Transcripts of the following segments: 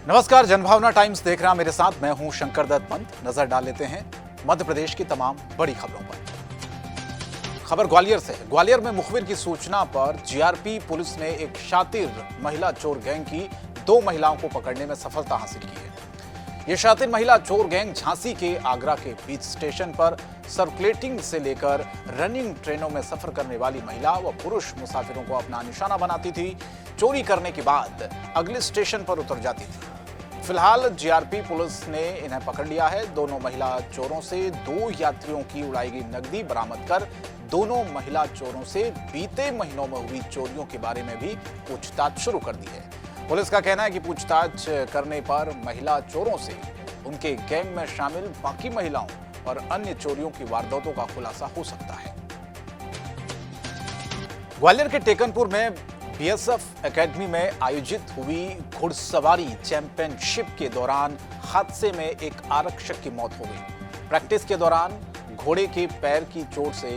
नमस्कार, जनभावना टाइम्स देख रहा मेरे साथ मैं हूं शंकर दत्त पंत। नजर डाल लेते हैं मध्य प्रदेश की तमाम बड़ी खबरों पर। खबर ग्वालियर से है। ग्वालियर में मुखबिर की सूचना पर जीआरपी पुलिस ने एक शातिर महिला चोर गैंग की 2 महिलाओं को पकड़ने में सफलता हासिल की है। ये शातिर महिला चोर गैंग झांसी के आगरा के बीच स्टेशन पर सर्कुलेटिंग से लेकर रनिंग ट्रेनों में सफर करने वाली महिला व पुरुष मुसाफिरों को अपना निशाना बनाती थी। चोरी करने के बाद अगले स्टेशन पर उतर जाती थी। फिलहाल जीआरपी पुलिस ने इन्हें पकड़ लिया है। दोनों महिला चोरों से 2 यात्रियों की उड़ाई गई नकदी बरामद कर दोनों महिला चोरों से बीते महीनों में हुई चोरियों के बारे में भी पूछताछ शुरू कर दी है। पुलिस का कहना है कि पूछताछ करने पर महिला चोरों से उनके गैंग में शामिल बाकी महिलाओं और अन्य चोरियों की वारदातों का खुलासा हो सकता है। ग्वालियर के टेकनपुर में बीएसएफ एकेडमी में आयोजित हुई घुड़सवारी चैंपियनशिप के दौरान हादसे में एक आरक्षक की मौत हो गई। प्रैक्टिस के दौरान घोड़े के पैर की चोट से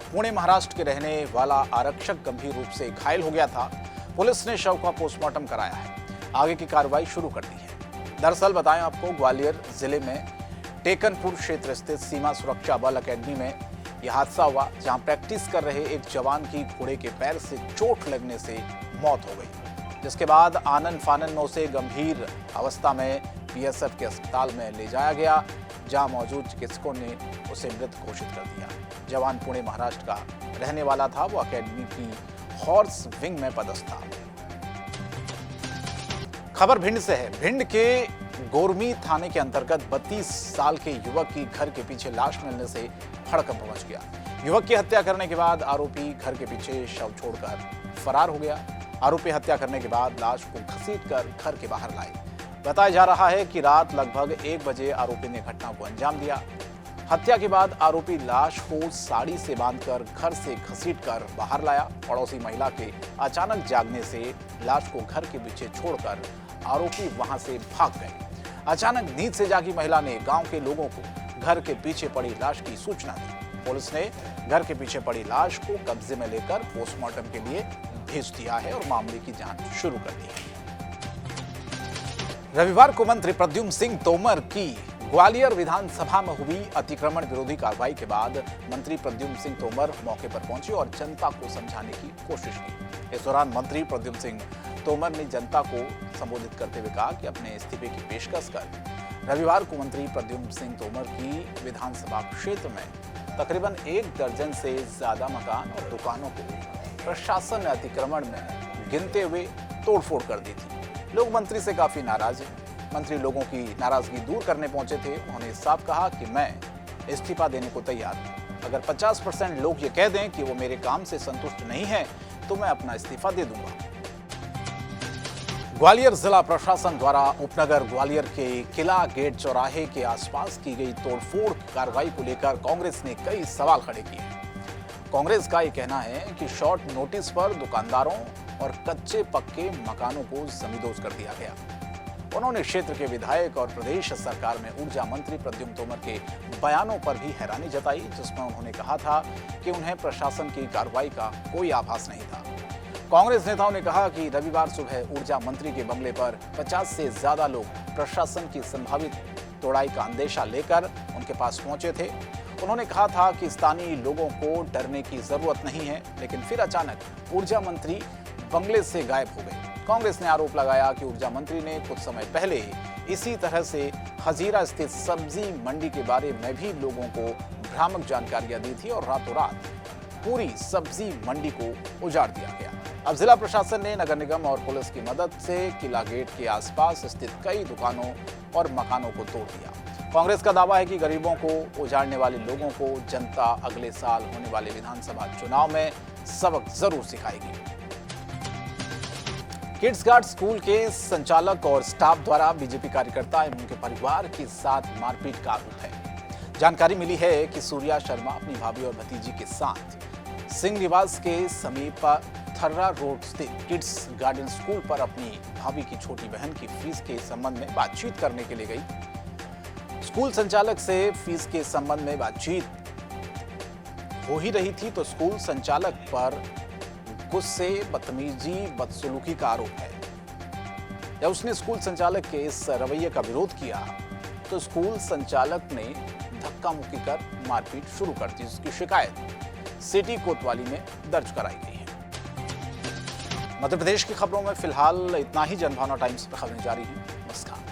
पुणे महाराष्ट्र के रहने वाला आरक्षक गंभीर रूप से घायल हो गया था। पुलिस ने शव का पोस्टमार्टम कराया है। आगे की कार्रवाई शुरू कर दी है। दरअसल बताएं आपको, ग्वालियर जिले में टेकनपुर क्षेत्र स्थित सीमा सुरक्षा बल अकेडमी में यह हादसा हुआ, जहां प्रैक्टिस कर रहे एक जवान की घोड़े के पैर से चोट लगने से मौत हो गई, जिसके बाद आनन फानन में उसे गंभीर अवस्था में बीएसएफ के अस्पताल में ले जाया गया, जहां मौजूद चिकित्सकों ने उसे मृत घोषित कर दिया। जवान पुणे महाराष्ट्र का रहने वाला था। वो अकेडमी की हॉर्स विंग में पदस्थ था। खबर भिंड से है। भिंड के गोरमी थाने के अंतर्गत 32 साल के युवक की घर के पीछे लाश मिलने से हड़कंप मच गया। युवक की हत्या करने के बाद आरोपी घर के पीछे शव छोड़कर फरार हो गया। आरोपी हत्या करने के बाद लाश को घसीटकर घर के बाहर लाए। बताया जा रहा है कि रात लगभग 1 बजे आरोपी ने घटना को अंजाम दिया। हत्या के बाद आरोपी लाश को साड़ी से बांधकर घर से घसीटकर बाहर लाया। पड़ोसी महिला के अचानक जागने से लाश को घर के पीछे छोड़कर आरोपी वहां से भाग गए। अचानक नींद से जागी महिला ने गांव के लोगों को घर के पीछे पड़ी लाश की सूचना दी। पुलिस ने घर के पीछे पड़ी लाश को कब्जे में लेकर पोस्टमार्टम के लिए भेज दिया है और मामले की जांच शुरू कर दी है। रविवार को मंत्री प्रद्युम्न सिंह तोमर की ग्वालियर विधानसभा में हुई अतिक्रमण विरोधी कार्रवाई के बाद मंत्री प्रद्युम्न सिंह तोमर मौके पर पहुंचे और जनता को समझाने की कोशिश की। इस दौरान मंत्री प्रद्युम्न सिंह तोमर ने जनता को संबोधित करते हुए कहा कि अपने इस्तीफे की पेशकश कर रविवार को मंत्री प्रद्युम्न सिंह तोमर की विधानसभा क्षेत्र में तकरीबन 1 दर्जन से ज्यादा मकान और दुकानों को प्रशासन ने अतिक्रमण में गिनते हुए तोड़फोड़ कर दी थी। लोग मंत्री से काफी नाराज हैं। मंत्री लोगों की नाराजगी दूर करने पहुंचे थे। उन्होंने साफ कहा कि मैं इस्तीफा देने को तैयार हूं। अगर 50% लोग ये कह दें कि वो मेरे काम से संतुष्ट नहीं हैं, तो मैं अपना इस्तीफा दे दूंगा। ग्वालियर जिला प्रशासन द्वारा उपनगर ग्वालियर के किला गेट चौराहे के आसपास की गई तोड़फोड़ कार्रवाई को लेकर कांग्रेस ने कई सवाल खड़े किए हैं। कांग्रेस का ये कहना है कि शॉर्ट नोटिस पर दुकानदारों और कच्चे पक्के मकानों को जमींदोज कर दिया गया। उन्होंने क्षेत्र के विधायक और प्रदेश सरकार में ऊर्जा मंत्री प्रद्युम्न तोमर के बयानों पर भी हैरानी जताई, जिसमें उन्होंने कहा था कि उन्हें प्रशासन की कार्रवाई का कोई आभास नहीं था। कांग्रेस नेताओं ने कहा कि रविवार सुबह ऊर्जा मंत्री के बंगले पर 50 से ज्यादा लोग प्रशासन की संभावित तोड़ाई का अंदेशा लेकर उनके पास पहुंचे थे। उन्होंने कहा था कि स्थानीय लोगों को डरने की जरूरत नहीं है, लेकिन फिर अचानक ऊर्जा मंत्री बंगले से गायब हो गए। कांग्रेस ने आरोप लगाया कि ऊर्जा मंत्री ने कुछ समय पहले ही इसी तरह से हजीरा स्थित सब्जी मंडी के बारे में भी लोगों को भ्रामक जानकारियां दी थी और रातों रात पूरी सब्जी मंडी को उजाड़ दिया गया। अब जिला प्रशासन ने नगर निगम और पुलिस की मदद से किला गेट के आसपास स्थित कई दुकानों और मकानों को तोड़ दिया। कांग्रेस का दावा है कि गरीबों को उजाड़ने वाले लोगों को जनता अगले साल होने वाले विधानसभा चुनाव में सबक जरूर सिखाएगी। किड्स गार्ड स्कूल के संचालक और स्टाफ द्वारा बीजेपी कार्यकर्ता एवं उनके परिवार के साथ मारपीट का आरोप है। जानकारी मिली है कि सूर्या शर्मा अपनी भाभी और भतीजी के साथ सिंह निवास के समीप थर्रा रोड स्थित किड्स गार्डन स्कूल पर अपनी भाभी की छोटी बहन की फीस के संबंध में बातचीत करने के लिए गई। स्कूल संचालक से फीस के संबंध में बातचीत हो ही रही थी तो स्कूल संचालक पर गुस्से, बदतमीजी, बदसलूकी का आरोप है। जब उसने स्कूल संचालक के इस रवैये का विरोध किया तो स्कूल संचालक ने धक्का मुक्की कर मारपीट शुरू कर दी, जिसकी शिकायत सिटी कोतवाली में दर्ज कराई गई है। मध्य प्रदेश की खबरों में फिलहाल इतना ही। जनभावना टाइम्स पर खबरें जारी हैं। नमस्कार।